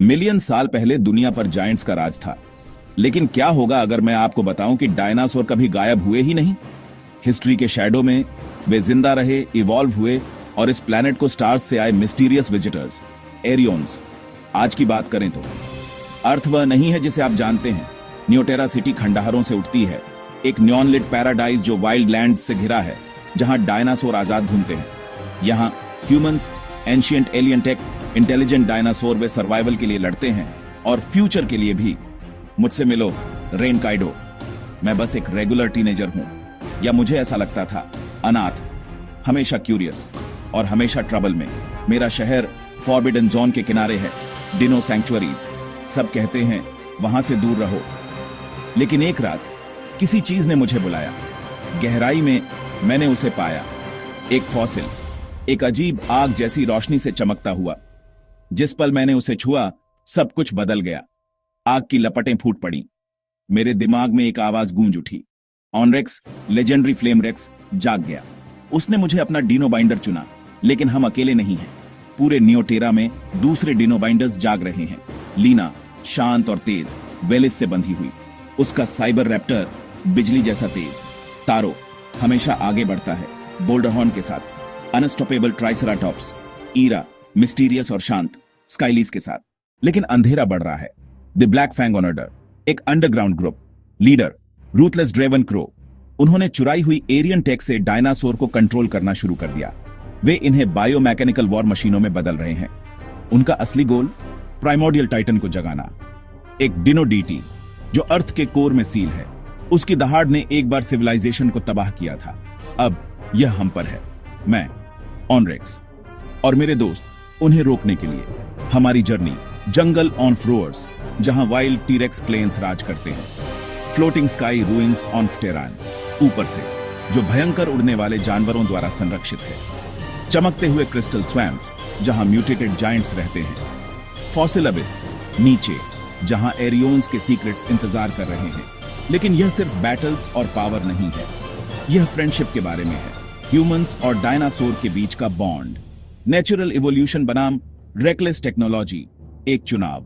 Million साल पहले दुनिया पर जायंट्स का राज था। लेकिन क्या होगा अगर मैं आपको बताऊं कि डायनासोर कभी गायब हुए ही नहीं। हिस्ट्री के शैडो में वे जिंदा रहे, इवॉल्व हुए और इस प्लैनेट को स्टार्स से आए मिस्टीरियस विजिटर्स, एरियंस। आज की बात करें तो अर्थ वह नहीं है जिसे आप जानते हैं। न्यूटेरा सिटी खंडहरों से उठती है, एक न्योन लिट पैराडाइज जो वाइल्ड लैंड से घिरा है, जहां डायनासोर आजाद घूमते हैं। यहां humans, ancient alien tech, intelligent dinosaur वे सर्वाइवल के लिए लड़ते हैं और फ्यूचर के लिए भी। मुझसे मिलो, रेन काइडो। मैं बस एक रेगुलर टीनेजर हूं, या मुझे ऐसा लगता था, अनाथ, हमेशा क्यूरियस और हमेशा ट्रबल में। मेरा शहर फॉरबिडन जोन के किनारे है, डिनो सैंक्चुअरीज। सब कहते हैं वहां से दूर रहो, लेकिन एक रात किसी चीज ने मुझे बुलाया। गहराई में मैंने उसे पाया, एक फॉसिल, एक अजीब आग जैसी रोशनी से चमकता हुआ। जिस पल मैंने उसे छुआ, सब कुछ बदल गया। आग की लपटें फूट पड़ी। मेरे दिमाग में एक आवाज गूंज उठी, ऑनरेक्स, लेजेंडरी फ्लेम रेक्स जाग गया। उसने मुझे अपना डिनो बाइंडर चुना, लेकिन हम अकेले नहीं हैं। पूरे न्यूटेरा में दूसरे डिनो बाइंडर्स जाग रहे हैं। लीना शांत और तेज, वेलिस से बंधी हुई, उसका साइबर रैप्टर बिजली जैसा तेज। तारो हमेशा आगे बढ़ता है, बोल्डरहॉर्न के साथ। अनस्टॉपेबल ट्राइसराटॉप्स, ईरा मिस्टीरियस और शांत, स्काइलीज के साथ। लेकिन अंधेरा बढ़ रहा है। द ब्लैक फैंग ऑनर्डर, एक underground group, leader ruthless ड्रेवन crow. उन्होंने चुराई हुई एरियन टेक से डायनासोर को कंट्रोल करना शुरू कर दिया। वे इन्हें बायोमैकेनिकल वॉर मशीनों में बदल रहे हैं। उनका असली गोल प्राइमोर्डियल टाइटन को जगाना, एक डिनो डीटी जो अर्थ के कोर में सील है। उसकी दहाड़ ने एक बार सिविलाइजेशन को तबाह किया था। अब यह हम पर है। मैं, ऑनरेक्स और मेरे दोस्त उन्हें रोकने के लिए। हमारी जर्नी जंगल ऑन फ्रोअर्स, जहां वाइल्ड टीरेक्स क्लेन्स राज करते हैं। फ्लोटिंग स्काई रूइंस ऑन फ्टेरान, ऊपर से, जो भयंकर उड़ने वाले जानवरों द्वारा संरक्षित है। चमकते हुए क्रिस्टल स्वैम्प्स, जहां म्यूटेटेड जायंट्स रहते हैं। फॉसिल अबिस, नीचे, जहां एरियोन्स के सीक्रेट्स इंतजार कर रहे हैं। लेकिन यह सिर्फ बैटल्स और पावर नहीं है, यह फ्रेंडशिप के बारे में है। ह्यूमंस और डायनासोर के बीच का बॉन्ड, नेचुरल इवोल्यूशन बनाम रेकलेस टेक्नोलॉजी, एक चुनाव।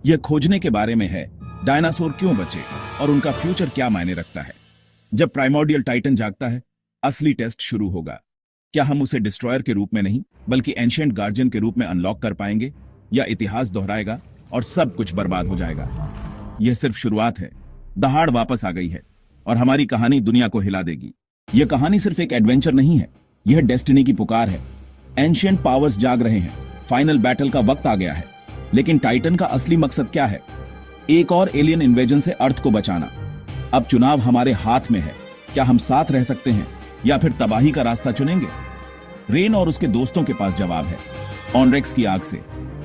यह खोजने के बारे में है डायनासोर क्यों बचे और उनका फ्यूचर क्या मायने रखता है। जब प्राइमोर्डियल टाइटन जागता है, असली टेस्ट शुरू होगा। क्या हम उसे डिस्ट्रॉयर के रूप में नहीं, बल्कि एंशिएंट गार्जियन के रूप में अनलॉक कर पाएंगे, या इतिहास दोहराएगा और सब कुछ बर्बाद हो जाएगा। यह सिर्फ शुरुआत है। दहाड़ वापस आ गई है और हमारी कहानी दुनिया को हिला देगी। यह कहानी सिर्फ एक एडवेंचर नहीं है, यह डेस्टिनी की पुकार है। एंशिएंट पावर्स जाग रहे हैं, फाइनल बैटल का वक्त आ गया है। लेकिन टाइटन का असली मकसद क्या है? एक और एलियन इन्वेजन से अर्थ को बचाना। अब चुनाव हमारे हाथ में है। क्या हम साथ रह सकते हैं या फिर तबाही का रास्ता चुनेंगे? रेन और उसके दोस्तों के पास जवाब है। ऑनरेक्स की आग से,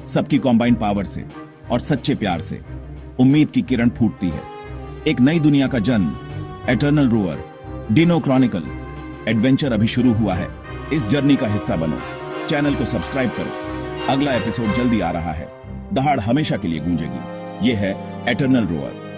सबकी कॉम्बाइंड पावर से और सच्चे प्यार से उम्मीद की किरण फूटती है। एक नई दुनिया का जन्म, eternal row or, Dino Chronicle. Adventure अभी शुरू हुआ है। इस जर्नी का हिस्सा बनो। चैनल को सब्सक्राइब करो। अगला एपिसोड जल्दी आ रहा है। दहाड़ हमेशा के लिए गूंजेगी। यह है एटर्नल रोअर।